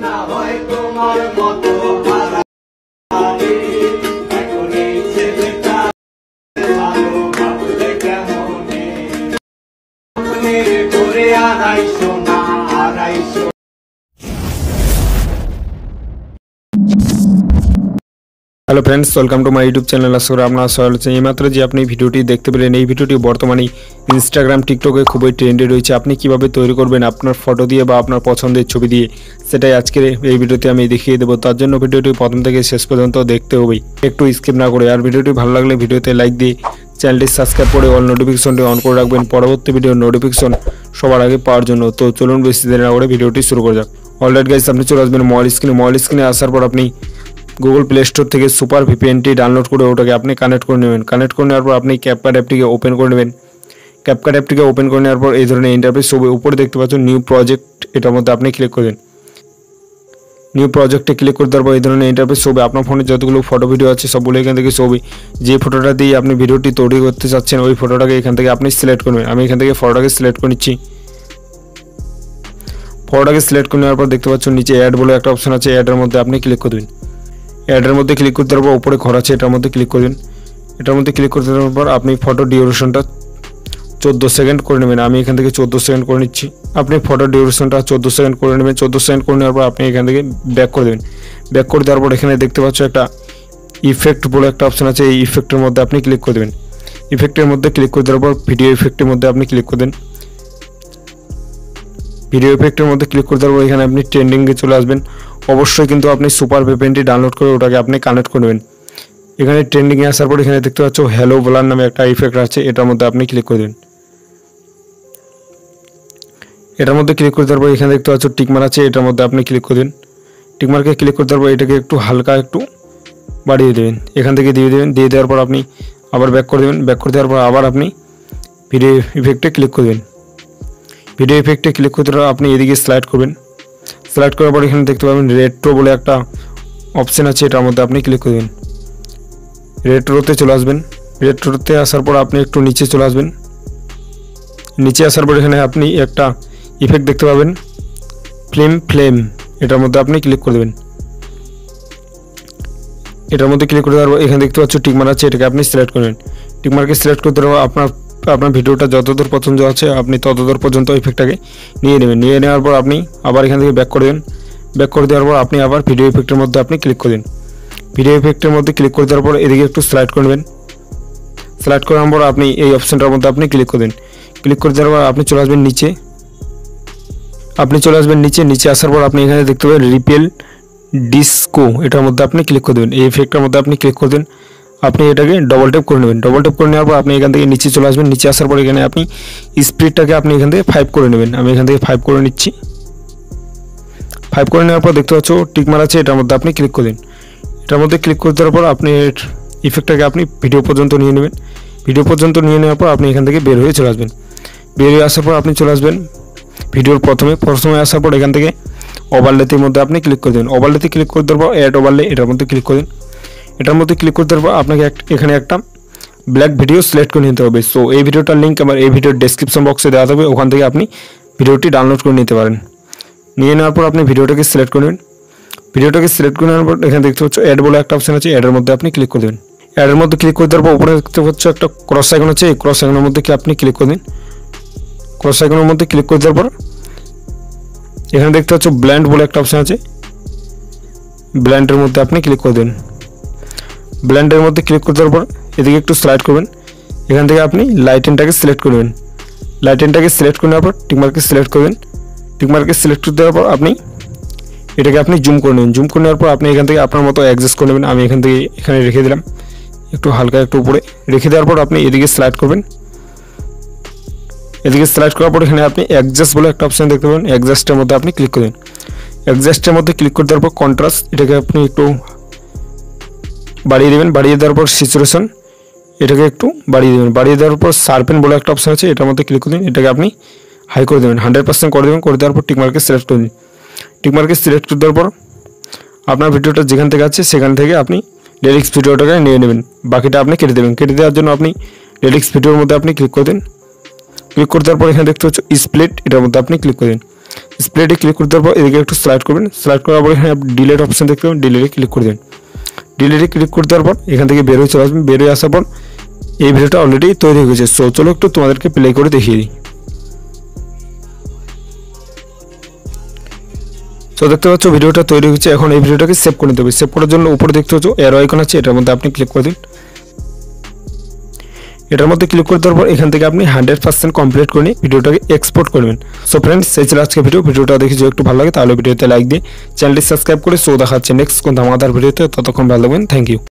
না হয় তোমার মতো হারাই এখন এই ছেলেটা ভালো ভাবলে কেমনে মনে করে আড়াইশো না আড়াইশো। Hello friends, welcome to my YouTube channel. आशा करी আপনারা সবাই ভালো আছেন। এইমাত্র যে আপনি ভিডিওটি দেখতে পেলেন, এই ভিডিওটি বর্তমানে ইনস্টাগ্রাম টিকটকে খুবই ট্রেন্ডে রয়েছে। আপনি কিভাবে তৈরি করবেন আপনার ফটো দিয়ে বা আপনার পছন্দের ছবি দিয়ে, সেটাই আজকের এই ভিডিওতে আমি দেখিয়ে দেবো। তার জন্য ভিডিওটি প্রথম থেকে শেষ পর্যন্ত দেখতে হবে, একটু স্কিপ না করে। আর ভিডিওটি ভালো লাগলে ভিডিওতে লাইক দিয়ে চ্যানেলটি সাবস্ক্রাইব করে অল নোটিফিকেশনটি অন করে রাখবেন পরবর্তী ভিডিওর নোটিফিকেশন সবার আগে পাওয়ার জন্য। তো চলুন বেশি দেরি না করে ভিডিওটি শুরু করা যাক। অলরাইট গাইস, আপনি চলে আসবেন মোবাইল স্ক্রিনে আসার পর আপনি গুগল প্লে স্টোর থেকে সুপার ভিপিএনটি ডাউনলোড করে ওটাকে আপনি কানেক্ট করে নেবেন। কানেক্ট করে নেওয়ার পর আপনি ক্যাপকাট অ্যাপটিকে ওপেন করে নেবেন। ক্যাপকাট অ্যাপটিকে ওপেন করে নেওয়ার পর এই ধরনের ইন্টারফেস হবে। উপরে দেখতে পাচ্ছেন নিউ প্রজেক্ট, এটার মধ্যে আপনি ক্লিক করবেন। নিউ প্রজেক্টে ক্লিক করে দেওয়ার পর এই ধরনের ইন্টারফেস হবে। আপনার ফোনে যতগুলো ফটো ভিডিও আছে সবগুলো এখান থেকে হবে। যে ফটোটা দিয়ে আপনি ভিডিওটি তৈরি করতে চাচ্ছেন ওই ফটোটাকে এখান থেকে আপনি সিলেক্ট করবেন। আমি এখান থেকে ফটোটাকে সিলেক্ট করে নিচ্ছি। ফটোটাকে সিলেক্ট করে নেওয়ার পর দেখতে পাচ্ছেন নিচে অ্যাড বলে একটা অপশন আছে, অ্যাডের মধ্যে আপনি ক্লিক করবেন। অ্যাডের মধ্যে ক্লিক করতে দেওয়ার পর উপরে ঘর আছে, এটার মধ্যে ক্লিক করবেন। এটার মধ্যে ক্লিক করতে দেওয়ার পর আপনি ফটো ডিউরেশনটা 14 সেকেন্ড করে নেবেন। আমি এখান থেকে 14 সেকেন্ড করে নিচ্ছি। আপনি ফটো ডিউরেশনটা 14 সেকেন্ড করে নেবেন। 14 সেকেন্ড করে নেওয়ার পর আপনি এখান থেকে ব্যাক করে দেবেন। ব্যাক করে দেওয়ার পর এখানে দেখতে পাচ্ছ একটা ইফেক্ট বলে একটা অপশন আছে, এই ইফেক্টের মধ্যে আপনি ক্লিক করে দেবেন। ইফেক্টের মধ্যে ক্লিক করে দেওয়ার পর ভিডিও ইফেক্টের মধ্যে আপনি ক্লিক করে দেন। ভিডিও ইফেক্টের মধ্যে ক্লিক করে দেওয়ার পর এখানে আপনি ট্রেন্ডিংয়ে চলে আসবেন। অবশ্যই কিন্তু আপনি সুপার ভিপিএনটি ডাউনলোড করে ওটাকে আপনি কানেক্ট করবেন। এখানে ট্রেন্ডিংয়ে আসার পর এখানে দেখতে পাচ্ছ হ্যালো বলার নামে একটা ইফেক্ট আছে, এটার মধ্যে আপনি ক্লিক করে দেবেন। এটার মধ্যে ক্লিক করে দেওয়ার পর এখানে দেখতে পাচ্ছ টিকমার আছে, এটার মধ্যে আপনি ক্লিক করে দেন। টিকমার্কে ক্লিক করে দেওয়ার পর এটাকে একটু হালকা একটু বাড়িয়ে দেবেন, এখান থেকে দিয়ে দেবেন। দিয়ে দেওয়ার পর আপনি আবার ব্যাক করে দেবেন। ব্যাক করে দেওয়ার পর আবার আপনি ভিডিও ইফেক্টে ক্লিক করবেন। ভিডিও ইফেক্টে ক্লিক করতে আপনি এদিকে স্লাইড করবেন। স্লাইড করার পর এখানে দেখতে পাবেন রেট্রো বলে একটা অপশন আছে, এটার মধ্যে আপনি ক্লিক করবেন। রেট্রোতে চলে আসবেন। রেট্রোতে আসার পর আপনি একটু নিচে চলে আসবেন। নিচে আসার পর এখানে আপনি একটা ইফেক্ট দেখতে পাবেন ফ্লেম, এটার মধ্যে আপনি ক্লিক করে দেবেন। এটার মধ্যে ক্লিক করে দেওয়ার পর এখানে দেখতে পাচ্ছ টিকমার আছে, এটাকে আপনি সিলেক্ট করবেন। টিকমার্কে সিলেক্ট করতে দেওয়ার আপনার ভিডিওটা যতদূর পছন্দ আছে আপনি ততদূর পর্যন্ত ইফেক্টটাকে নিয়ে নেবেন। নিয়ে নেওয়ার পর আপনি আবার এখান থেকে ব্যাক করে দেবেন। ব্যাক করে দেওয়ার পর আপনি আবার ভিডিও ইফেক্টের মধ্যে আপনি ক্লিক করে দিন। ভিডিও ইফেক্টের মধ্যে ক্লিক করে দেওয়ার পর এদিকে একটু স্লাইড করে নেবেন। স্লাইড করার পর আপনি এই অপশনটার মধ্যে আপনি ক্লিক করে দিন। ক্লিক করে দেওয়ার পর আপনি চলে আসবেন নিচে। নিচে আসার পর আপনি এখানে দেখতে পাবেন রিপেল ডিসকো, এটার মধ্যে আপনি ক্লিক করে দেবেন। এই ইফেক্টটার মধ্যে আপনি ক্লিক করে দেন। আপনি এটাকে ডবল ট্যাপ করে নেবেন। ডবল ট্যাপ করে নেওয়ার পর আপনি এখান থেকে নিচে চলে আসবেন। নিচে আসার পর এখানে আপনি স্পিডটাকে আপনি এখান থেকে 5 করে নেবেন। আমি এখান থেকে 5 করে নিচ্ছি। 5 করে নেওয়ার পর দেখতে পাচ্ছ টিকমার আছে, এটার মধ্যে আপনি ক্লিক করে দিন। এটার মধ্যে ক্লিক করে দেওয়ার পর আপনি ইফেক্টটাকে আপনি ভিডিও পর্যন্ত নিয়ে নেবেন। ভিডিও পর্যন্ত নিয়ে নেওয়ার পর আপনি এখান থেকে বের হয়ে চলে আসবেন। বের হয়ে আসার পর আপনি চলে আসবেন ভিডিওর প্রথমে আসার পর এখান থেকে ওভারলেতের মধ্যে আপনি ক্লিক করে দেবেন। ওভারলেতে ক্লিক করে দেওয়ার পর অ্যাড ওভারলে, এটার মধ্যে ক্লিক করে দিন। এটার মধ্যে ক্লিক করতে পারবো আপনাকে এখানে একটা ব্ল্যাক ভিডিও সিলেক্ট করে নিতে হবে। সো এই ভিডিওটার লিঙ্ক আমার এই ভিডিওর ডেসক্রিপশন বক্সে দেওয়া থাকবে, ওখান থেকে আপনি ভিডিওটি ডাউনলোড করে নিতে পারেন। নিয়ে নেওয়ার পর আপনি ভিডিওটাকে সিলেক্ট করবেন। ভিডিওটাকে সিলেক্ট করে নেওয়ার পর এখানে দেখতে পাচ্ছ অ্যাড বলে একটা অপশন আছে, অ্যাডের মধ্যে আপনি ক্লিক করে দেবেন। অ্যাডের মধ্যে ক্লিক করে দেওয়ার পর উপরে দেখতে পাচ্ছ একটা ক্রস আইকন আছে, এই ক্রস আইকনের মধ্যে কি আপনি ক্লিক করে দিন। ক্রস আইকনের মধ্যে ক্লিক করে দেওয়ার পর এখানে দেখতে পাচ্ছ ব্ল্যান্ড বলে একটা অপশন আছে, ব্ল্যান্ডের মধ্যে আপনি ক্লিক করে দেন। ব্ল্যান্ডের মধ্যে ক্লিক করে দেওয়ার পর এদিকে একটু স্লাইড করবেন। এখান থেকে আপনি লাইটেনটাকে সিলেক্ট করবেন। লাইটেনটাকে সিলেক্ট করে নেওয়ার পর টিকমার্কে সিলেক্ট করবেন। টিকমার্কে সিলেক্ট করে দেওয়ার পর আপনি এটাকে আপনি জুম করে নেবেন। জুম করে নেওয়ার পর আপনি এখান থেকে আপনার মতো অ্যাডজাস্ট করে নেবেন। আমি এখান থেকে এখানে রেখে দিলাম, একটু হালকা একটু উপরে রেখে দেওয়ার পর আপনি এদিকে স্লাইড করবেন। এদিকে স্লাইড করার পর এখানে আপনি অ্যাডজাস্ট বলে একটা অপশন দেখতে পাবেন, অ্যাডজাস্টের মধ্যে আপনি ক্লিক করবেন। অ্যাডজাস্টের মধ্যে ক্লিক করে দেওয়ার পর কন্ট্রাস্ট, এটাকে আপনি একটু বাড়িয়ে দেবেন। বাড়িয়ে দেওয়ার পর স্যাচুরেশন, এটাকে একটু বাড়িয়ে দেবেন। বাড়িয়ে দেওয়ার পর শার্পেন বলে একটা অপশন আছে, এটার মধ্যে ক্লিক করে দিন। এটাকে আপনি হাই করে দেবেন, 100% করে দেবেন। করে দেওয়ার পর টিকমার্কে সিলেক্ট করে দিন। টিকমার্কে সিলেক্ট করে দেওয়ার পর আপনার ভিডিওটা যেখান থেকে আছে সেখান থেকে আপনি লিরিক্স ভিডিওটাকে নিয়ে নেবেন, বাকিটা আপনি কেটে দেবেন। কেটে দেওয়ার জন্য আপনি লিরিক্স ভিডিওর মধ্যে আপনি ক্লিক করে দিন। ক্লিক করে দেওয়ার পর এখানে দেখতে পাচ্ছ স্প্লিট, এটার মধ্যে আপনি ক্লিক করে দিন। স্প্রেডে ক্লিক করে দেওয়ার পর এদিকে একটু স্লাইড করবেন, স্লাইড করার পর এখানে আপনি ডিলেট অপশন দেখতে পাবেন, ডিলেটে ক্লিক করে দেবেন। ডিলেটে ক্লিক করে দেওয়ার পর এখান থেকে বের হয়ে চলে আসবেন। বের হয়ে আসার পর এই ভিডিওটা অলরেডি তৈরি হয়ে গেছে। সো চলো একটু তোমাদেরকে প্লে করে দেখিয়ে দিই। সো দেখতে পাচ্ছ ভিডিওটা তৈরি হয়েছে। এখন এই ভিডিওটাকে সেভ করে নিতে হবে। সেভ করার জন্য উপরে দেখতে পাচ্ছ অ্যারো আইকন আছে, এটার মধ্যে আপনি ক্লিক করে দিন। এটার মধ্যে ক্লিক করে দেওয়ার পর এখান থেকে আপনি 100% কমপ্লিট করে নিয়ে ভিডিওটাকে এক্সপোর্ট করবেন। সো ফ্রেন্ডস, সেই ছিল আজকে ভিডিওটা দেখে যদি একটু ভালো লাগে তাহলে ভিডিওতে লাইক দিয়ে চ্যানেলটি সাবস্ক্রাইব করে। সো দেখা হচ্ছে নেক্সট কোন ধামাকাদার ভিডিওতে। ততক্ষণ ভালো থাকবেন। Thank you.